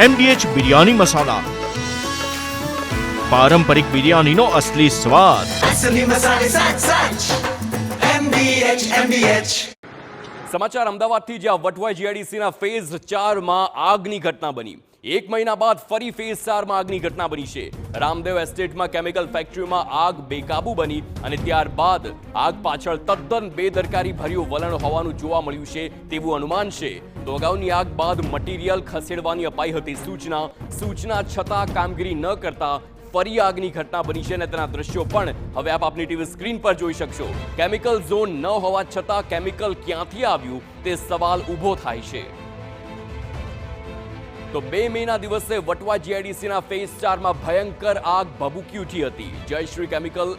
MDH biryani મસાલા, પારંપરિક બિરયાનીનો અસલી સ્વાદ. असली मसाले सच सच MDH સમાચાર અમદાવાદથી, જ્યાં વટવા જીઆઈડીસીના ફેઝ 4 માં આગની ઘટના બની. 1 મહિના બાદ ફરી ફેઝ 4 માં આગની ઘટના બની છે. રામદેવ એસ્ટેટમાં કેમિકલ ફેક્ટરીમાં આગ બેકાબુ બની અને ત્યારબાદ આગ પાછળ તદ્દન બેદરકારી ભર્યું વલણ હોવાનું જોવા મળ્યું છે તેવું અનુમાન છે. તો અગાઉની આગ બાદ મટીરિયલ ખસેડવાની અપાઈ હતી સૂચના છતાં કામગીરી ન કરતા ફરી આગની ઘટના બની છે અને તેના દ્રશ્યો પણ હવે આપ આપની ટીવી સ્ક્રીન પર જોઈ શકશો. કેમિકલ ઝોન ન હોવા છતાં કેમિકલ ક્યાંથી આવ્યું તે સવાલ ઊભો થાય છે. તો 2 મેના દિવસે વટવા જીઆઈડીસીના ફેઝ 4 માં ભયંકર આગ ભભૂકી ઉઠી હતી. જયશ્રી કેમિકલ,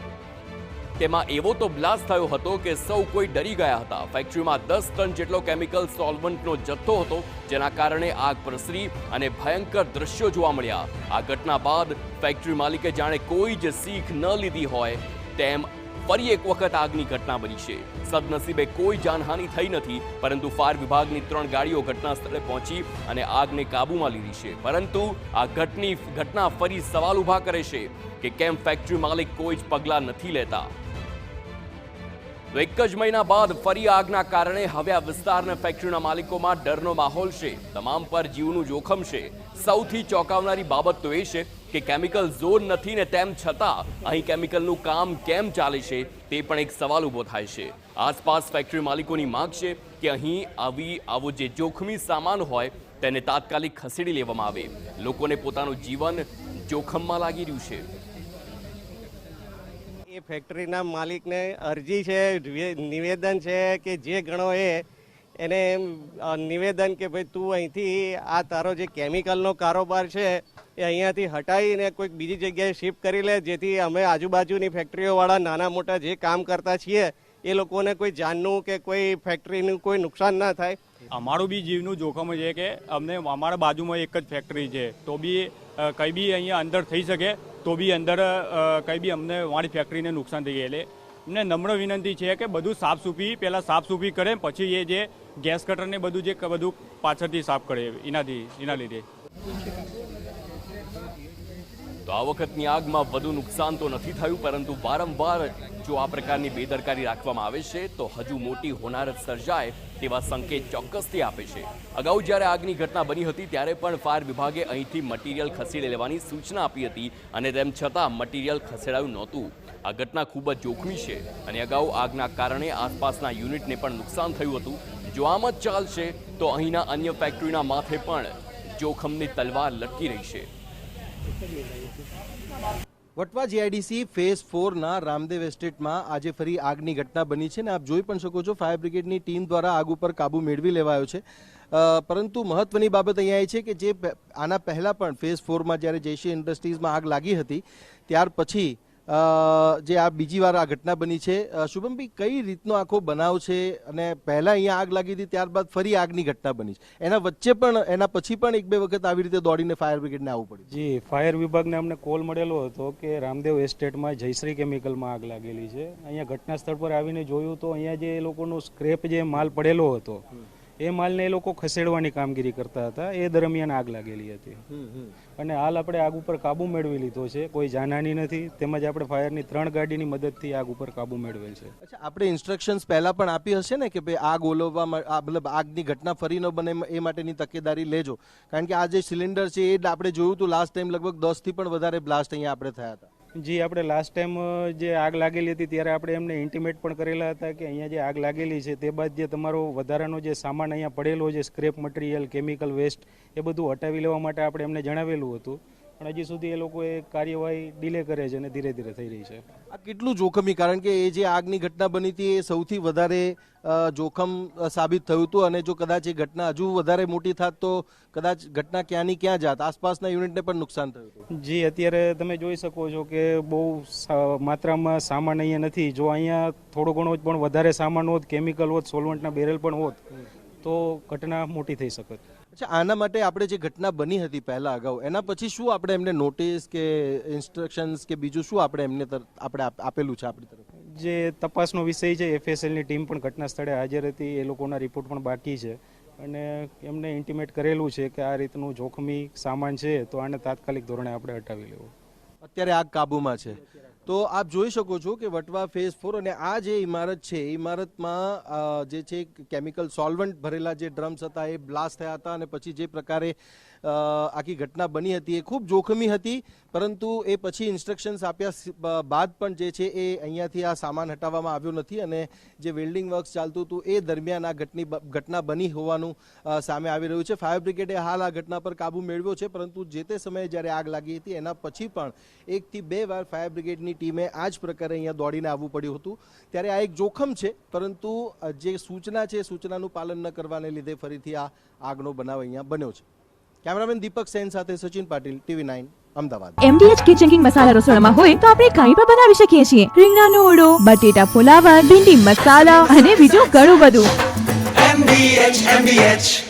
તેમાં એવો તો બ્લાસ્ટ થયો હતો કે સૌ કોઈ ડરી ગયા હતા. ફેક્ટરીમાં 10 ટન જેટલો કેમિકલ સોલ્વન્ટનો જથ્થો હતો, જેના કારણે આગ પ્રસરી અને ભયંકર દ્રશ્યો જોવા મળ્યા. આ ઘટના બાદ ફેક્ટરી માલિકે જાણે કોઈ જ શીખ ન લીધી હોય તેમ ફરી એક વખત આગની ઘટના બની છે. સદનસીબે કોઈ જાનહાનિ થઈ નથી, પરંતુ ફાયર વિભાગની 3 ગાડીઓ ઘટના સ્થળે પહોંચી અને આગને કાબૂમાં લીધી છે. પરંતુ આ ઘટના ફરી સવાલ ઊભા કરે છે કે કેમ ફેક્ટરી માલિક કોઈ જ પગલાં નથી લેતા. તો 1 જ મહિના બાદ ફરી આગના કારણે હવે આ વિસ્તારના ફેક્ટરીના માલિકોમાં ડરનો માહોલ છે. તમામ પર જીવનું જોખમ છે. સૌથી ચોંકાવનારી બાબત તો એ છે કે કેમિકલ ઝોન નથી ને તેમ છતાં અહીં કેમિકલનું કામ કેમ ચાલે છે તે પણ એક સવાલ ઊભો થાય છે. આસપાસ ફેક્ટરી માલિકોની માંગ છે કે અહીં આવો જે જોખમી સામાન હોય તેને તાત્કાલિક ખસેડી લેવામાં આવે. લોકોને પોતાનું જીવન જોખમમાં લાગી રહ્યું છે. એ ફેક્ટરીના માલિકને અરજી છે, નિવેદન છે કે જે ગણો એને નિવેદન કે ભાઈ તું અહીંથી આ તારો જે કેમિકલનો કારોબાર છે એ અહીંયાથી હટાવીને કોઈક બીજી જગ્યાએ શિફ્ટ કરી લે, જેથી અમે આજુબાજુની ફેક્ટરીઓવાળા નાના મોટા જે કામ કરતા છીએ એ લોકોને કોઈ જાનનું કે કોઈ ફેક્ટરીનું કોઈ નુકસાન ના થાય. અમારું બી જીવનું જોખમ છે કે અમને અમારા બાજુમાં એક જ ફેક્ટરી છે, તો બી કંઈ બી અહીંયા અંદર થઈ શકે તો બી અંદર કંઈ બી અમને અમારી ફેક્ટરીને નુકસાન થઈ ગયેલે. અમને નમ્ર વિનંતી છે કે બધું પહેલાં સાફસૂફી કરે, પછી એ જે ગેસ કટરને બધું પાછળથી સાફ કરે એના લીધે. તો આ વખતની આગમાં વધુ નુકસાન તો નથી થયું, પરંતુ વારંવાર જો આ પ્રકારની બેદરકારી રાખવામાં આવે છે તો હજુ મોટી હોનારત સર્જાય તેવા સંકેત ચોક્કસથી આપે છે. અગાઉ જ્યારે આગની ઘટના બની હતી ત્યારે પણ ફાયર વિભાગે અહીંથી મટીરિયલ ખસેડી લેવાની સૂચના આપી હતી અને તેમ છતાં મટીરિયલ ખસેડાયું નહોતું. આ ઘટના ખૂબ જ જોખમી છે અને અગાઉ આગના કારણે આસપાસના યુનિટને પણ નુકસાન થયું હતું. જો આમ જ ચાલશે તો અહીંના અન્ય ફેક્ટરીના માથે પણ જોખમની તલવાર લટકી રહી છે. વટવા જીઆઈડીસી ફેઝ 4ના રામદેવ એસ્ટેટમાં આજે ફરી આગની ઘટના બની છે ને આપ જોઈ પણ શકો છો ફાયર બ્રિગેડની ટીમ દ્વારા આગ ઉપર કાબુ મેળવી લેવાયો છે. પરંતુ મહત્વની બાબત અહીંયા એ છે કે જે આના પહેલાં પણ ફેઝ 4માં જ્યારે જયશ્રી ઇન્ડસ્ટ્રીઝમાં આગ લાગી હતી ત્યાર પછી જે આ બીજી વાર આ ઘટના બની છે. શુભમભાઈ, કઈ રીતનો આખો બનાવ છે અને પહેલાં અહીંયા આગ લાગી હતી ત્યારબાદ ફરી આગની ઘટના બની છે, એના વચ્ચે પણ એના પછી પણ 1-2 વખત આવી રીતે દોડીને ફાયર બ્રિગેડને આવવું પડ્યું? જી, ફાયર વિભાગને અમને કોલ મળેલો હતો કે રામદેવ એસ્ટેટમાં જયશ્રી કેમિકલમાં આગ લાગેલી છે. અહીંયા ઘટના સ્થળ પર આવીને જોયું તો અહીંયા જે એ લોકોનો સ્ક્રેપ જે માલ પડેલો હતો એ માલને એ લોકો ખસેડવાની કામગીરી કરતા હતા. એ દરમિયાન આગ લાગેલી હતી અને હાલ આપણે આગ ઉપર કાબુ મેળવી લીધો છે. કોઈ જાનહાની નથી, તેમજ આપણે ફાયરની 3 ગાડીની મદદથી આગ ઉપર કાબુ મેળવેલ છે. અચ્છા, આપણે ઇન્સ્ટ્રક્શન્સ પહેલા પણ આપી હશે ને કે ભાઈ આગ ઓલવવા મતલબ આગની ઘટના ફરી ન બને એ માટેની તકેદારી લેજો, કારણ કે આ જે સિલિન્ડર છે એ આપણે જોયું હતું લાસ્ટ ટાઈમ લગભગ 10થી પણ વધારે બ્લાસ્ટ અહીંયા આપણે થયા હતા. જી, આપણે લાસ્ટ ટાઈમ જે આગ લાગેલી હતી ત્યારે આપણે એમને ઇન્ટિમેટ પણ કરેલા હતા કે અહીંયા જે આગ લાગેલી છે તે બાદ જે તમારો વધારાનો જે સામાન અહીંયા પડેલો છે, સ્ક્રેપ મટીરિયલ, કેમિકલ વેસ્ટ, એ બધું હટાવી લેવા માટે આપણે એમને જણાવેલું હતું, પણ હજી સુધી એ લોકો એ કાર્યવાહી ડિલે કરે છે અને ધીરે ધીરે થઈ રહી છે. આ કેટલું જોખમી, કારણ કે એ જે આગની ઘટના બની હતી એ સૌથી વધારે જોખમ સાબિત થયું હતું અને જો કદાચ એ ઘટના હજુ વધારે મોટી થાત તો કદાચ ઘટના ક્યાંની ક્યાં જાત, આસપાસના યુનિટને પણ નુકસાન થયું હતું. જી, અત્યારે તમે જોઈ શકો છો કે બહુ માત્રામાં સામાન અહીંયા નથી. જો અહીંયા થોડો ઘણો પણ વધારે સામાન હોત, કેમિકલ હોત, સોલવન્ટના બેરલ પણ હોત તો ઘટના મોટી થઈ શકત. અચ્છા, આના માટે આપણે જે ઘટના બની હતી પહેલા અગાઉ એના પછી શું આપણે એમને નોટિસ કે ઇન્સ્ટ્રક્શન્સ કે બીજું શું આપણે એમને આપણે આપેલું છે આપણી તરફ? જે તપાસનો વિષય છે, FSLની ટીમ પણ ઘટના સ્થળે હાજર હતી, એ લોકોના રિપોર્ટ પણ બાકી છે. અને એમને ઇન્ટિમેટ કરેલું છે કે આ રીતનું જોખમી સામાન છે તો આને તાત્કાલિક ધોરણે આપણે હટાવી લેવું. અત્યારે આગ કાબૂમાં છે. તો આપ જોઈ શકો છો કે વટવા ફેઝ 4 અને આ જે ઇમારત છે એ ઇમારતમાં જે છે કેમિકલ સોલ્વન્ટ ભરેલા જે ડ્રમ્સ હતા એ બ્લાસ્ટ થયા હતા અને પછી જે પ્રકારે આખી ઘટના બની હતી એ ખૂબ જોખમી હતી. પરંતુ એ પછી ઇન્સ્ટ્રક્શન્સ આપ્યા બાદ પણ જે છે એ અહીંયાથી આ સામાન હટાવવામાં આવ્યો નથી અને જે વેલ્ડિંગ વર્ક્સ ચાલતું હતું એ દરમિયાન આ ઘટના બની હોવાનું સામે આવી રહ્યું છે. ફાયર બ્રિગેડે હાલ આ ઘટના પર કાબુ મેળવ્યો છે, પરંતુ જે તે સમયે જ્યારે આગ લાગી હતી એના પછી પણ 1 થી 2 વાર ફાયર બ્રિગેડની ટીમે આ જ પ્રકારે અહીંયા દોડીને આવવું પડ્યું હતું. ત્યારે આ એક જોખમ છે, પરંતુ જે સૂચના છે સૂચનાનું પાલન ન કરવાને લીધે ફરીથી આ આગનો બનાવ અહીંયા બન્યો છે. કેમેરામેન દીપક સેન સાથે Sachin Patil, TV9 Ahmedabad. MDH Kitchen King Masala રસોડામાં હોય તો આપણે કાંઈ પણ બનાવી શકીએ છીએ. રીંગણાનો ઓળો, બટેટા ફુલાવર, ભીંડી મસાલા અને બીજું ઘણું બધું. MDH